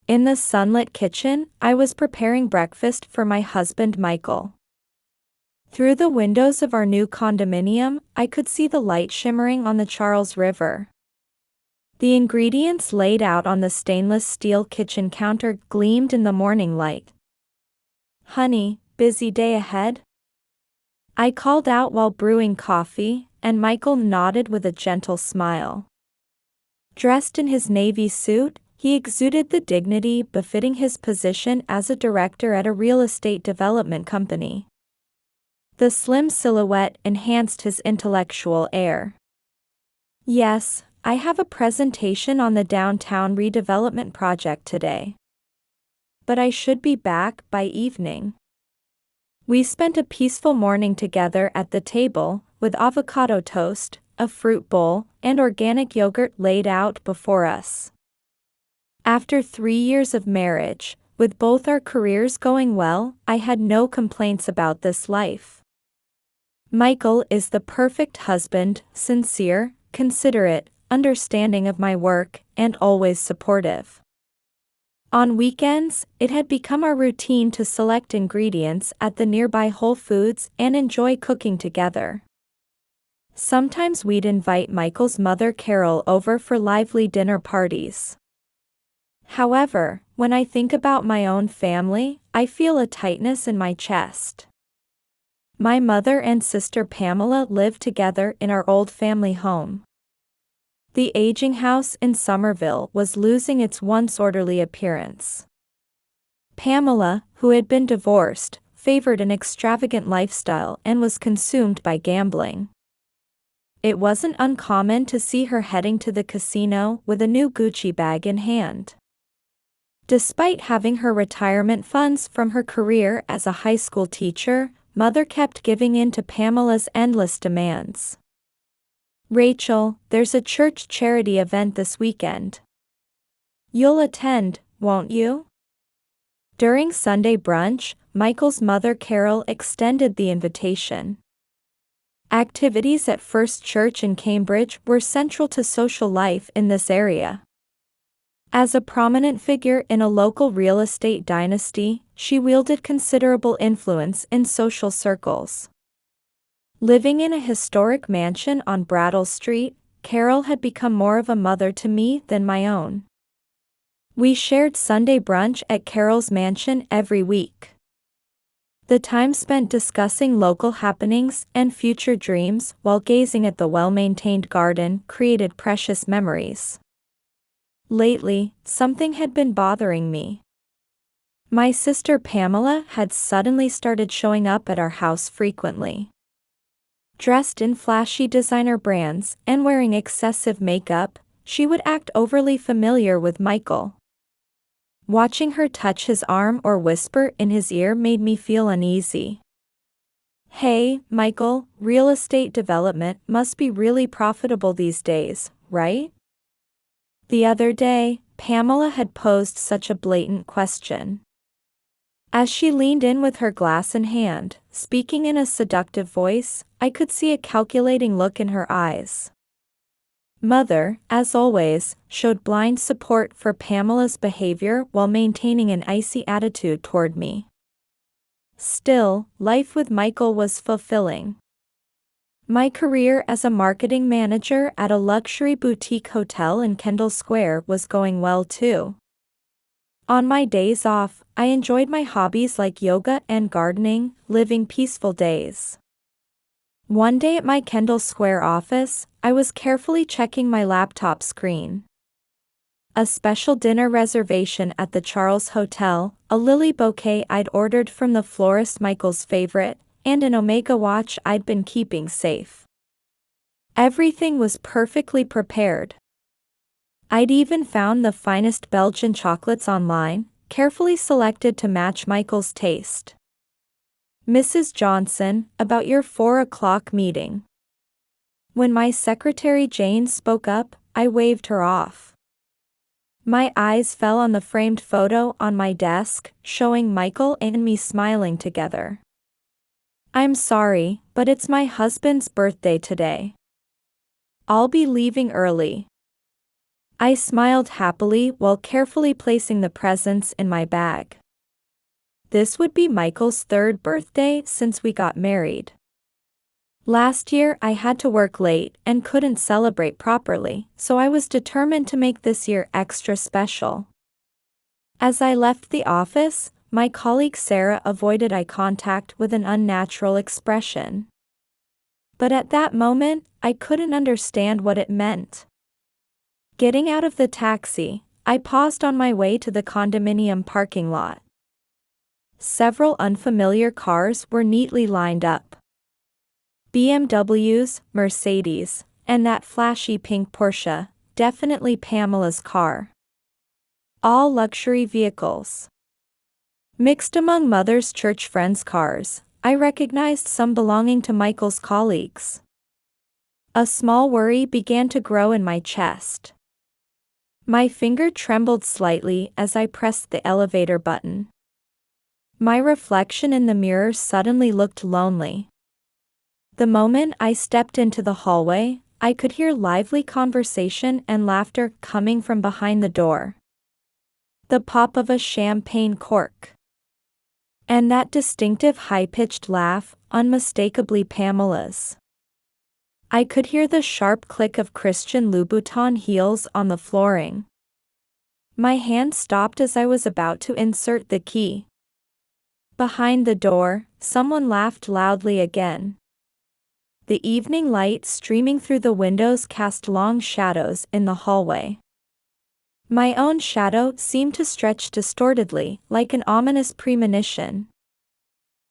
In the sunlit kitchen, I was preparing breakfast for my husband Michael. Through the windows of our new condominium, I could see the light shimmering on the Charles River. The ingredients laid out on the stainless steel kitchen counter gleamed in the morning light. "Honey, busy day ahead?" I called out while brewing coffee, and Michael nodded with a gentle smile. Dressed in his navy suit, he exuded the dignity befitting his position as a director at a real estate development company. The slim silhouette enhanced his intellectual air. "Yes, I have a presentation on the downtown redevelopment project today. But I should be back by evening." We spent a peaceful morning together at the table, with avocado toast, a fruit bowl, and organic yogurt laid out before us. After 3 years of marriage, with both our careers going well, I had no complaints about this life. Michael is the perfect husband, sincere, considerate, understanding of my work, and always supportive. On weekends, it had become our routine to select ingredients at the nearby Whole Foods and enjoy cooking together. Sometimes we'd invite Michael's mother Carol over for lively dinner parties. However, when I think about my own family, I feel a tightness in my chest. My mother and sister Pamela live together in our old family home. The aging house in Somerville was losing its once orderly appearance. Pamela, who had been divorced, favored an extravagant lifestyle and was consumed by gambling. It wasn't uncommon to see her heading to the casino with a new Gucci bag in hand. Despite having her retirement funds from her career as a high school teacher, Mother kept giving in to Pamela's endless demands. "Rachel, there's a church charity event this weekend. You'll attend, won't you?" During Sunday brunch, Michael's mother Carol extended the invitation. Activities at First Church in Cambridge were central to social life in this area. As a prominent figure in a local real estate dynasty, she wielded considerable influence in social circles. Living in a historic mansion on Brattle Street, Carol had become more of a mother to me than my own. We shared Sunday brunch at Carol's mansion every week. The time spent discussing local happenings and future dreams while gazing at the well-maintained garden created precious memories. Lately, something had been bothering me. My sister Pamela had suddenly started showing up at our house frequently. Dressed in flashy designer brands and wearing excessive makeup, she would act overly familiar with Michael. Watching her touch his arm or whisper in his ear made me feel uneasy. "Hey, Michael, real estate development must be really profitable these days, right?" The other day, Pamela had posed such a blatant question. As she leaned in with her glass in hand, speaking in a seductive voice, I could see a calculating look in her eyes. Mother, as always, showed blind support for Pamela's behavior while maintaining an icy attitude toward me. Still, life with Michael was fulfilling. My career as a marketing manager at a luxury boutique hotel in Kendall Square was going well too. On my days off, I enjoyed my hobbies like yoga and gardening, living peaceful days. One day at my Kendall Square office, I was carefully checking my laptop screen. A special dinner reservation at the Charles Hotel, a lily bouquet I'd ordered from the florist Michael's favorite, and an Omega watch I'd been keeping safe. Everything was perfectly prepared. I'd even found the finest Belgian chocolates online, carefully selected to match Michael's taste. "Mrs. Johnson, about your 4 o'clock meeting." When my secretary Jane spoke up, I waved her off. My eyes fell on the framed photo on my desk, showing Michael and me smiling together. "I'm sorry, but it's my husband's birthday today. I'll be leaving early." I smiled happily while carefully placing the presents in my bag. This would be Michael's third birthday since we got married. Last year I had to work late and couldn't celebrate properly, so I was determined to make this year extra special. As I left the office, my colleague Sarah avoided eye contact with an unnatural expression. But at that moment, I couldn't understand what it meant. Getting out of the taxi, I paused on my way to the condominium parking lot. Several unfamiliar cars were neatly lined up. BMWs, Mercedes, and that flashy pink Porsche, definitely Pamela's car. All luxury vehicles. Mixed among Mother's church friends' cars, I recognized some belonging to Michael's colleagues. A small worry began to grow in my chest. My finger trembled slightly as I pressed the elevator button. My reflection in the mirror suddenly looked lonely. The moment I stepped into the hallway, I could hear lively conversation and laughter coming from behind the door. The pop of a champagne cork. And that distinctive high-pitched laugh, unmistakably Pamela's. I could hear the sharp click of Christian Louboutin heels on the flooring. My hand stopped as I was about to insert the key. Behind the door, someone laughed loudly again. The evening light streaming through the windows cast long shadows in the hallway. My own shadow seemed to stretch distortedly, like an ominous premonition.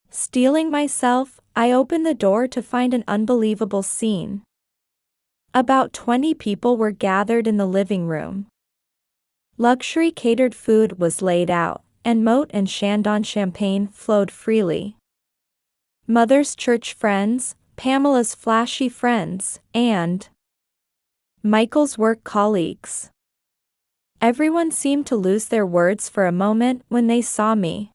Steeling myself, I opened the door to find an unbelievable scene. About 20 people were gathered in the living room. Luxury catered food was laid out, and Moët and Chandon champagne flowed freely. Mother's church friends, Pamela's flashy friends, and Michael's work colleagues. Everyone seemed to lose their words for a moment when they saw me.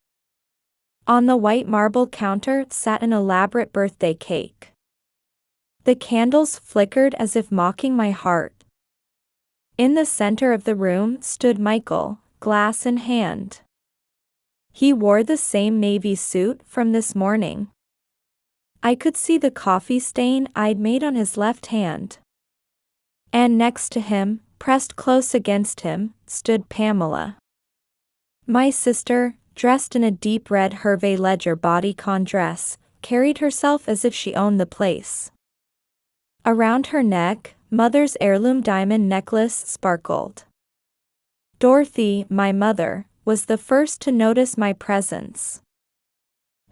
On the white marble counter sat an elaborate birthday cake. The candles flickered as if mocking my heart. In the center of the room stood Michael, glass in hand. He wore the same navy suit from this morning. I could see the coffee stain I'd made on his left hand. And next to him, pressed close against him, stood Pamela. My sister, dressed in a deep red Hervé Ledger bodycon dress, carried herself as if she owned the place. Around her neck, Mother's heirloom diamond necklace sparkled. Dorothy, my mother, was the first to notice my presence.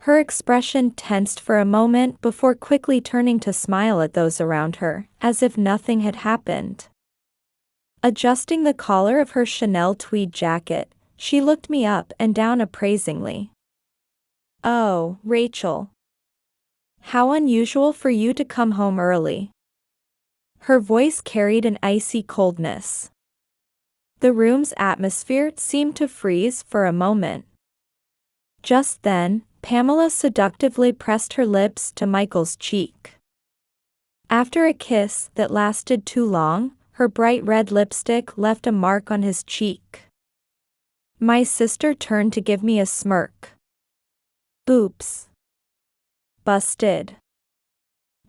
Her expression tensed for a moment before quickly turning to smile at those around her, as if nothing had happened. Adjusting the collar of her Chanel tweed jacket, she looked me up and down appraisingly. "Oh, Rachel. How unusual for you to come home early." Her voice carried an icy coldness. The room's atmosphere seemed to freeze for a moment. Just then, Pamela seductively pressed her lips to Michael's cheek. After a kiss that lasted too long, her bright red lipstick left a mark on his cheek. My sister turned to give me a smirk. "Oops. Busted."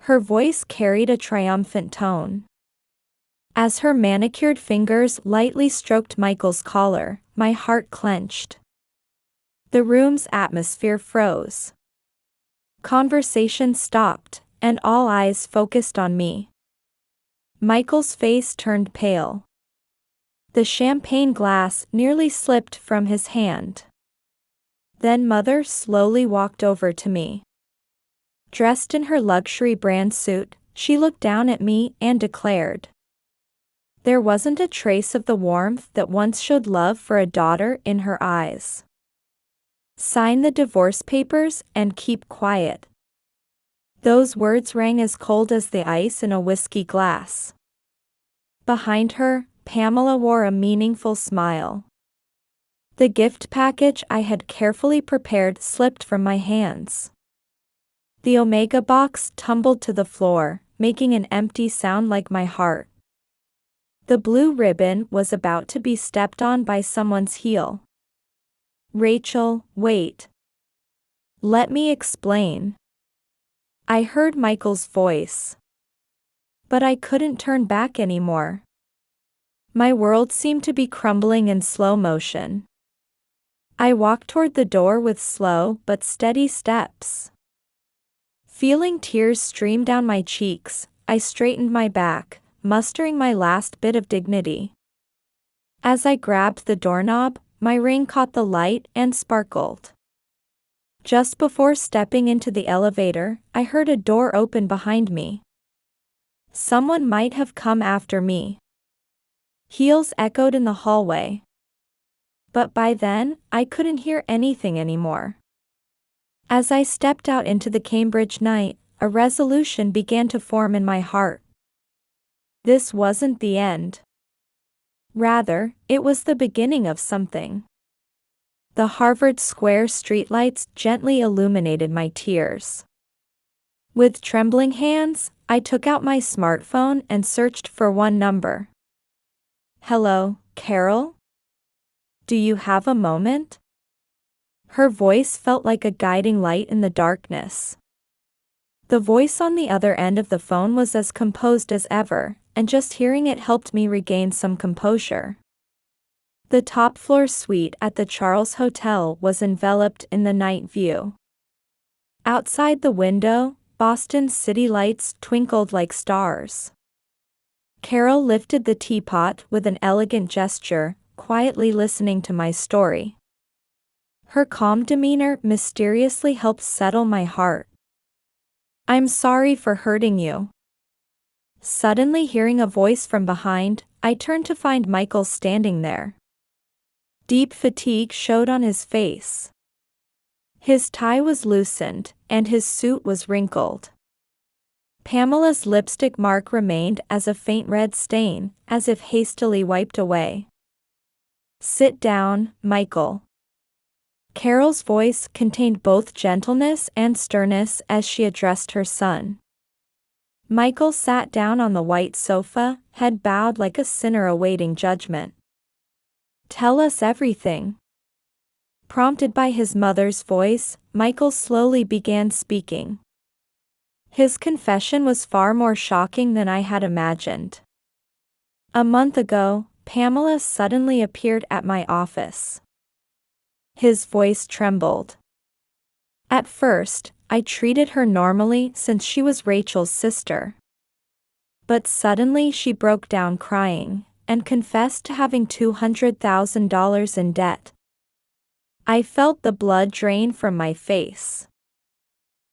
Her voice carried a triumphant tone. As her manicured fingers lightly stroked Michael's collar, my heart clenched. The room's atmosphere froze. Conversation stopped, and all eyes focused on me. Michael's face turned pale. The champagne glass nearly slipped from his hand. Then Mother slowly walked over to me. Dressed in her luxury brand suit, she looked down at me and declared. There wasn't a trace of the warmth that once showed love for a daughter in her eyes. "Sign the divorce papers and keep quiet." Those words rang as cold as the ice in a whiskey glass. Behind her, Pamela wore a meaningful smile. The gift package I had carefully prepared slipped from my hands. The Omega box tumbled to the floor, making an empty sound like my heart. The blue ribbon was about to be stepped on by someone's heel. "Rachel, wait. Let me explain." I heard Michael's voice. But I couldn't turn back anymore. My world seemed to be crumbling in slow motion. I walked toward the door with slow but steady steps. Feeling tears stream down my cheeks, I straightened my back, mustering my last bit of dignity. As I grabbed the doorknob, my ring caught the light and sparkled. Just before stepping into the elevator, I heard a door open behind me. Someone might have come after me. Heels echoed in the hallway. But by then, I couldn't hear anything anymore. As I stepped out into the Cambridge night, a resolution began to form in my heart. This wasn't the end. Rather, it was the beginning of something. The Harvard Square streetlights gently illuminated my tears. With trembling hands, I took out my smartphone and searched for one number. "Hello, Carol? Do you have a moment?" Her voice felt like a guiding light in the darkness. The voice on the other end of the phone was as composed as ever, and just hearing it helped me regain some composure. The top-floor suite at the Charles Hotel was enveloped in the night view. Outside the window, Boston's city lights twinkled like stars. Carol lifted the teapot with an elegant gesture, quietly listening to my story. Her calm demeanor mysteriously helped settle my heart. "I'm sorry for hurting you." Suddenly hearing a voice from behind, I turned to find Michael standing there. Deep fatigue showed on his face. His tie was loosened, and his suit was wrinkled. Pamela's lipstick mark remained as a faint red stain, as if hastily wiped away. "Sit down, Michael." Carol's voice contained both gentleness and sternness as she addressed her son. Michael sat down on the white sofa, head bowed like a sinner awaiting judgment. "Tell us everything." Prompted by his mother's voice, Michael slowly began speaking. His confession was far more shocking than I had imagined. A month ago, Pamela suddenly appeared at my office. His voice trembled. At first, I treated her normally since she was Rachel's sister. But suddenly she broke down crying, and confessed to having $200,000 in debt. I felt the blood drain from my face.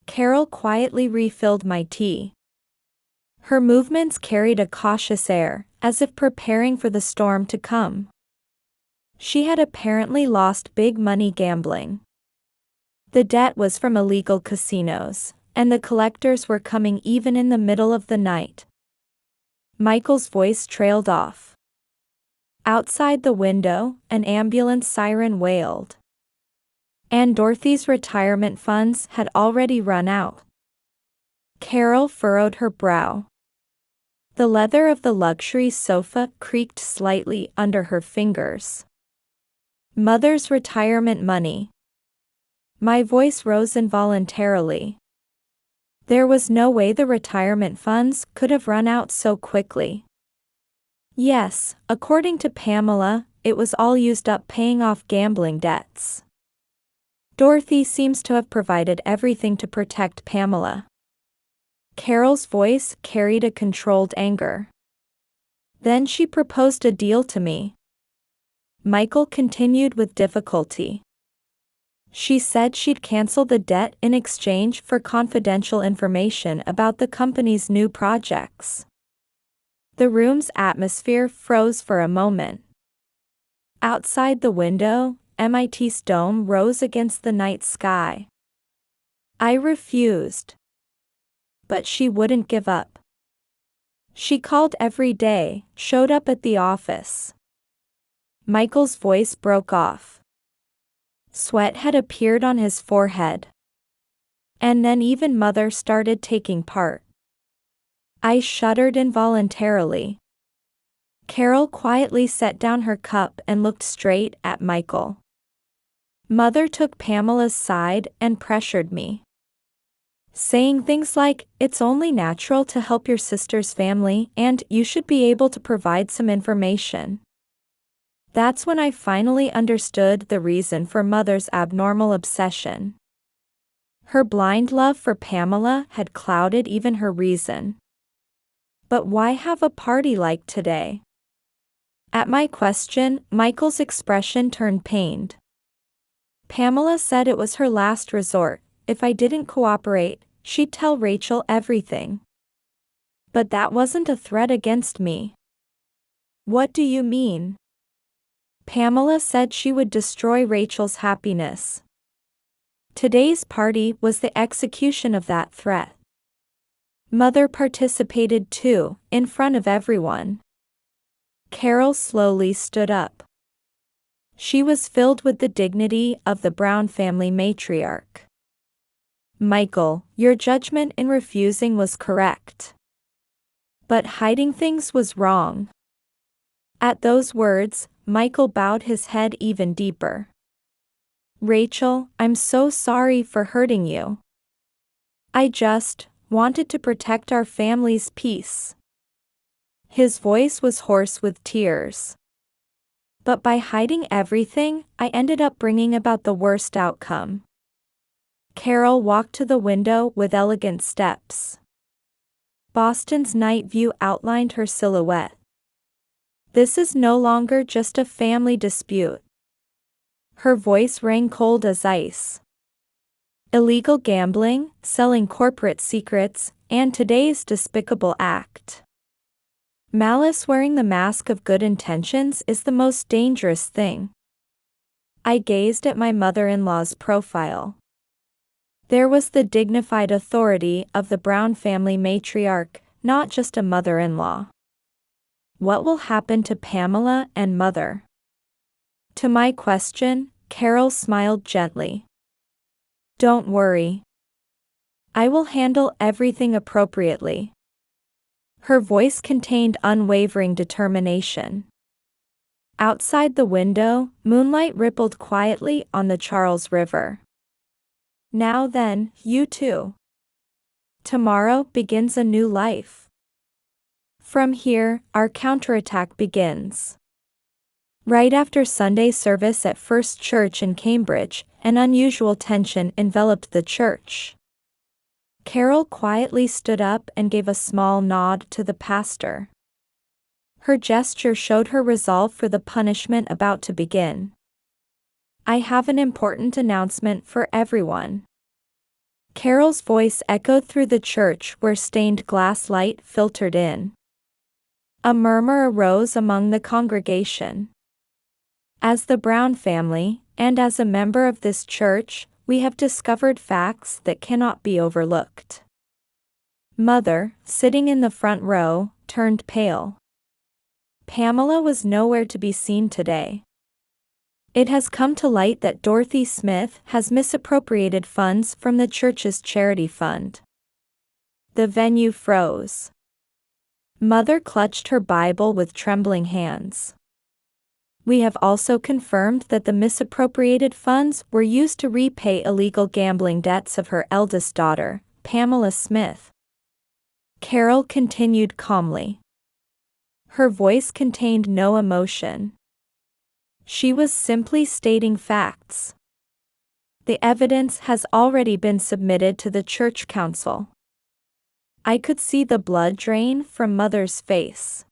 Carol quietly refilled my tea. Her movements carried a cautious air, as if preparing for the storm to come. She had apparently lost big money gambling. The debt was from illegal casinos, and the collectors were coming even in the middle of the night. Michael's voice trailed off. Outside the window, an ambulance siren wailed. And Dorothy's retirement funds had already run out. Carol furrowed her brow. The leather of the luxury sofa creaked slightly under her fingers. Mother's retirement money. My voice rose involuntarily. There was no way the retirement funds could have run out so quickly. Yes, according to Pamela, it was all used up paying off gambling debts. Dorothy seems to have provided everything to protect Pamela. Carol's voice carried a controlled anger. Then she proposed a deal to me. Michael continued with difficulty. She said she'd cancel the debt in exchange for confidential information about the company's new projects. The room's atmosphere froze for a moment. Outside the window, MIT's dome rose against the night sky. I refused. But she wouldn't give up. She called every day, showed up at the office. Michael's voice broke off. Sweat had appeared on his forehead. And then even Mother started taking part. I shuddered involuntarily. Carol quietly set down her cup and looked straight at Michael. Mother took Pamela's side and pressured me, saying things like, "It's only natural to help your sister's family and you should be able to provide some information." That's when I finally understood the reason for Mother's abnormal obsession. Her blind love for Pamela had clouded even her reason. But why have a party like today? At my question, Michael's expression turned pained. Pamela said it was her last resort. If I didn't cooperate, she'd tell Rachel everything. But that wasn't a threat against me. What do you mean? Pamela said she would destroy Rachel's happiness. Today's party was the execution of that threat. Mother participated too, in front of everyone. Carol slowly stood up. She was filled with the dignity of the Brown family matriarch. Michael, your judgment in refusing was correct. But hiding things was wrong. At those words, Michael bowed his head even deeper. Rachel, I'm so sorry for hurting you. I just wanted to protect our family's peace. His voice was hoarse with tears. But by hiding everything, I ended up bringing about the worst outcome. Carol walked to the window with elegant steps. Boston's night view outlined her silhouette. This is no longer just a family dispute. Her voice rang cold as ice. Illegal gambling, selling corporate secrets, and today's despicable act. Malice wearing the mask of good intentions is the most dangerous thing. I gazed at my mother-in-law's profile. There was the dignified authority of the Brown family matriarch, not just a mother-in-law. What will happen to Pamela and Mother? To my question, Carol smiled gently. Don't worry. I will handle everything appropriately. Her voice contained unwavering determination. Outside the window, moonlight rippled quietly on the Charles River. Now then, you two. Tomorrow begins a new life. From here, our counterattack begins. Right after Sunday service at First Church in Cambridge, an unusual tension enveloped the church. Carol quietly stood up and gave a small nod to the pastor. Her gesture showed her resolve for the punishment about to begin. I have an important announcement for everyone. Carol's voice echoed through the church where stained glass light filtered in. A murmur arose among the congregation. As the Brown family, and as a member of this church, we have discovered facts that cannot be overlooked. Mother, sitting in the front row, turned pale. Pamela was nowhere to be seen today. It has come to light that Dorothy Smith has misappropriated funds from the church's charity fund. The venue froze. Mother clutched her Bible with trembling hands. We have also confirmed that the misappropriated funds were used to repay illegal gambling debts of her eldest daughter, Pamela Smith. Carol continued calmly. Her voice contained no emotion. She was simply stating facts. The evidence has already been submitted to the church council. I could see the blood drain from Mother's face.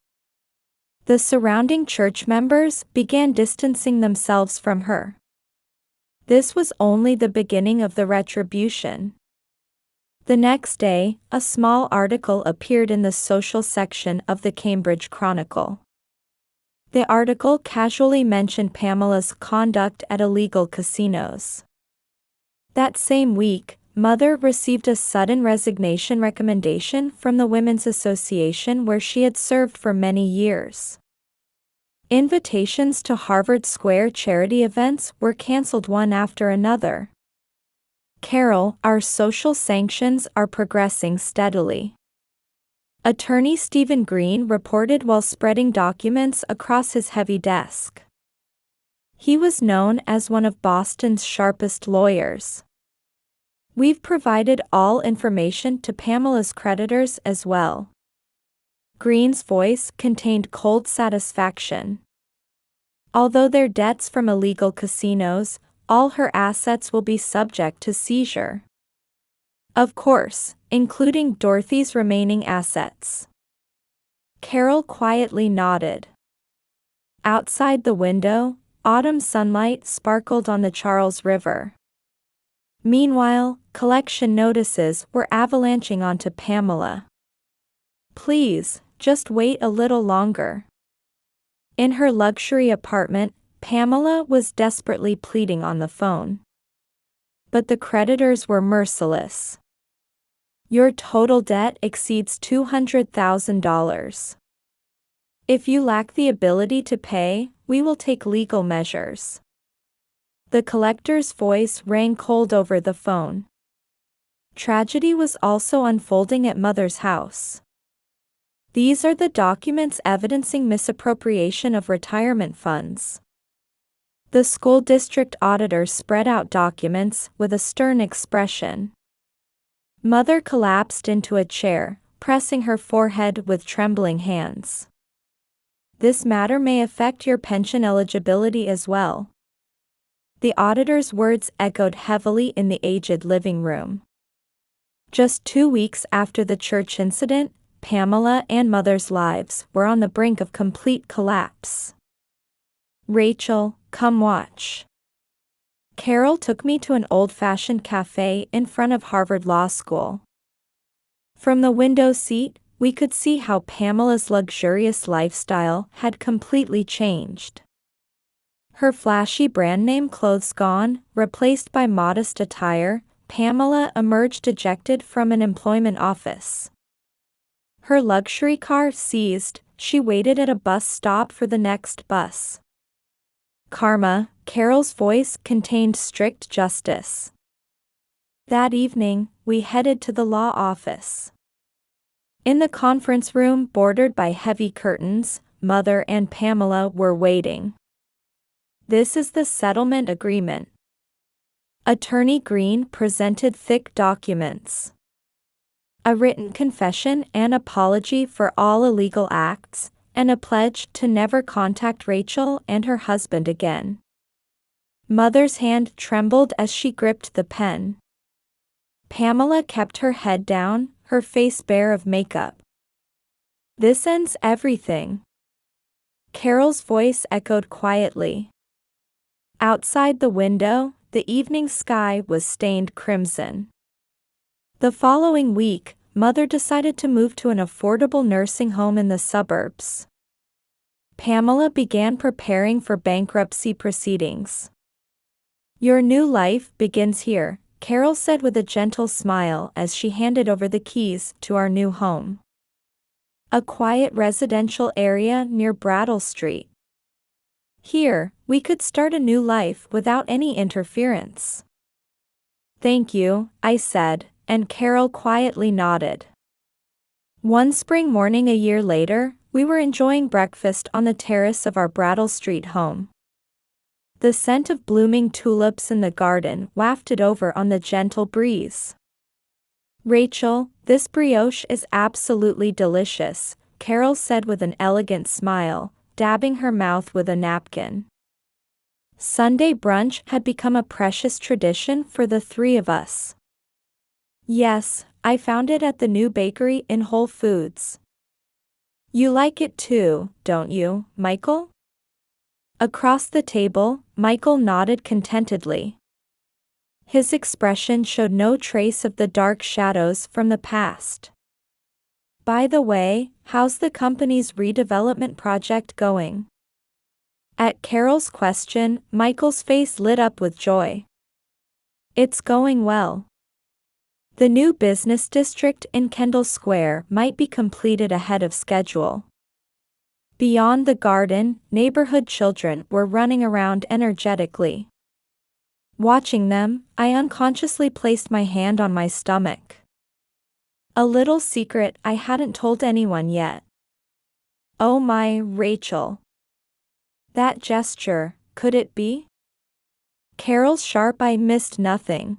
The surrounding church members began distancing themselves from her. This was only the beginning of the retribution. The next day, a small article appeared in the social section of the Cambridge Chronicle. The article casually mentioned Pamela's conduct at illegal casinos. That same week, Mother received a sudden resignation recommendation from the Women's Association where she had served for many years. Invitations to Harvard Square charity events were canceled one after another. Carol, our social sanctions are progressing steadily. Attorney Stephen Green reported while spreading documents across his heavy desk. He was known as one of Boston's sharpest lawyers. We've provided all information to Pamela's creditors as well. Green's voice contained cold satisfaction. Although they're debts from illegal casinos, all her assets will be subject to seizure. Of course, including Dorothy's remaining assets. Carol quietly nodded. Outside the window, autumn sunlight sparkled on the Charles River. Meanwhile, collection notices were avalanching onto Pamela. Please, just wait a little longer. In her luxury apartment, Pamela was desperately pleading on the phone. But the creditors were merciless. Your total debt exceeds $200,000. If you lack the ability to pay, we will take legal measures. The collector's voice rang cold over the phone. Tragedy was also unfolding at Mother's house. These are the documents evidencing misappropriation of retirement funds. The school district auditor spread out documents with a stern expression. Mother collapsed into a chair, pressing her forehead with trembling hands. This matter may affect your pension eligibility as well. The auditor's words echoed heavily in the aged living room. Just 2 weeks after the church incident, Pamela and Mother's lives were on the brink of complete collapse. Rachel, come watch. Carol took me to an old-fashioned cafe in front of Harvard Law School. From the window seat, we could see how Pamela's luxurious lifestyle had completely changed. Her flashy brand-name clothes gone, replaced by modest attire, Pamela emerged dejected from an employment office. Her luxury car seized, she waited at a bus stop for the next bus. Karma, Carol's voice contained strict justice. That evening, we headed to the law office. In the conference room bordered by heavy curtains, Mother and Pamela were waiting. This is the settlement agreement. Attorney Green presented thick documents. A written confession and apology for all illegal acts, and a pledge to never contact Rachel and her husband again. Mother's hand trembled as she gripped the pen. Pamela kept her head down, her face bare of makeup. This ends everything. Carol's voice echoed quietly. Outside the window, the evening sky was stained crimson. The following week, Mother decided to move to an affordable nursing home in the suburbs. Pamela began preparing for bankruptcy proceedings. Your new life begins here, Carol said with a gentle smile as she handed over the keys to our new home. A quiet residential area near Brattle Street. Here, we could start a new life without any interference. Thank you, I said, and Carol quietly nodded. One spring morning a year later, we were enjoying breakfast on the terrace of our Brattle Street home. The scent of blooming tulips in the garden wafted over on the gentle breeze. Rachel, this brioche is absolutely delicious, Carol said with an elegant smile, dabbing her mouth with a napkin. Sunday brunch had become a precious tradition for the three of us. Yes, I found it at the new bakery in Whole Foods. You like it too, don't you, Michael? Across the table, Michael nodded contentedly. His expression showed no trace of the dark shadows from the past. By the way, how's the company's redevelopment project going? At Carol's question, Michael's face lit up with joy. It's going well. The new business district in Kendall Square might be completed ahead of schedule. Beyond the garden, neighborhood children were running around energetically. Watching them, I unconsciously placed my hand on my stomach. A little secret I hadn't told anyone yet. Oh my, Rachel. That gesture, could it be? Carol's sharp eye missed nothing.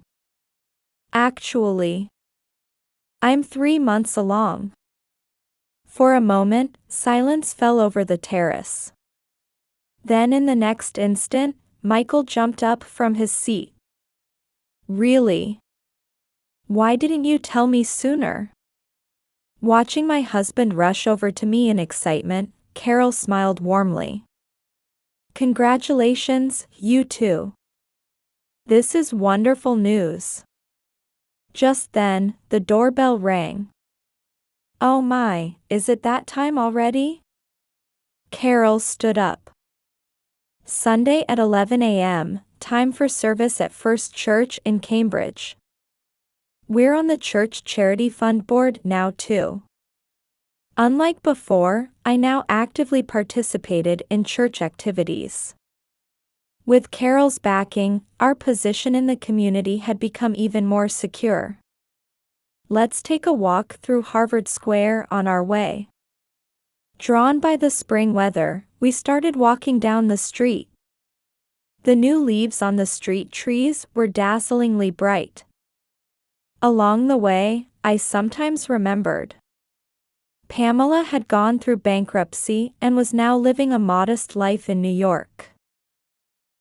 Actually, I'm 3 months along. For a moment, silence fell over the terrace. Then in the next instant, Michael jumped up from his seat. Really? Why didn't you tell me sooner? Watching my husband rush over to me in excitement, Carol smiled warmly. Congratulations, you too. This is wonderful news. Just then, the doorbell rang. Oh my, is it that time already? Carol stood up. Sunday at 11 a.m., time for service at First Church in Cambridge. We're on the church charity fund board now too. Unlike before, I now actively participated in church activities. With Carol's backing, our position in the community had become even more secure. Let's take a walk through Harvard Square on our way. Drawn by the spring weather, we started walking down the street. The new leaves on the street trees were dazzlingly bright. Along the way, I sometimes remembered. Pamela had gone through bankruptcy and was now living a modest life in New York.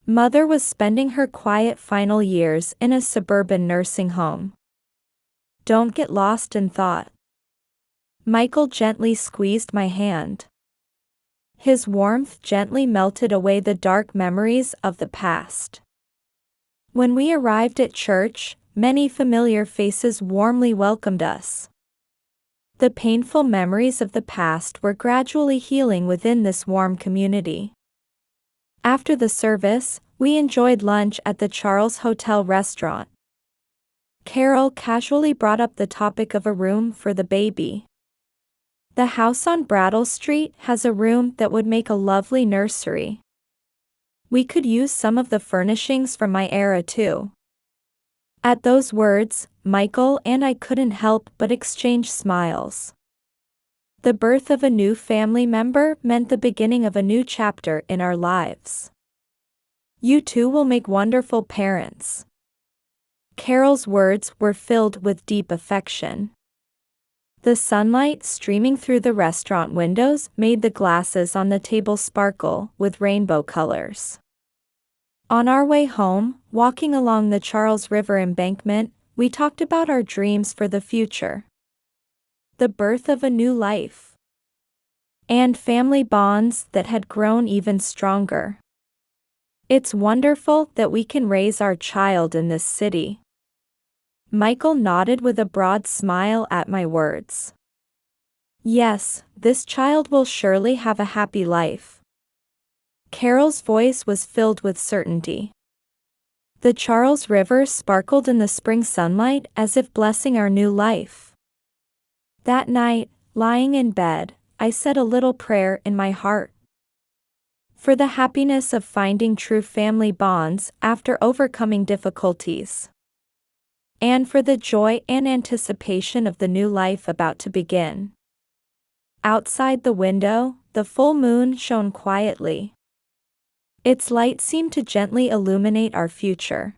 Mother was spending her quiet final years in a suburban nursing home. Don't get lost in thought. Michael gently squeezed my hand. His warmth gently melted away the dark memories of the past. When we arrived at church, many familiar faces warmly welcomed us. The painful memories of the past were gradually healing within this warm community. After the service, we enjoyed lunch at the Charles Hotel restaurant. Carol casually brought up the topic of a room for the baby. The house on Brattle Street has a room that would make a lovely nursery. We could use some of the furnishings from my era too. At those words, Michael and I couldn't help but exchange smiles. The birth of a new family member meant the beginning of a new chapter in our lives. You two will make wonderful parents. Carol's words were filled with deep affection. The sunlight streaming through the restaurant windows made the glasses on the table sparkle with rainbow colors. On our way home, walking along the Charles River embankment, we talked about our dreams for the future. The birth of a new life. And family bonds that had grown even stronger. It's wonderful that we can raise our child in this city. Michael nodded with a broad smile at my words. Yes, this child will surely have a happy life. Carol's voice was filled with certainty. The Charles River sparkled in the spring sunlight as if blessing our new life. That night, lying in bed, I said a little prayer in my heart. For the happiness of finding true family bonds after overcoming difficulties. And for the joy and anticipation of the new life about to begin. Outside the window, the full moon shone quietly. Its light seemed to gently illuminate our future.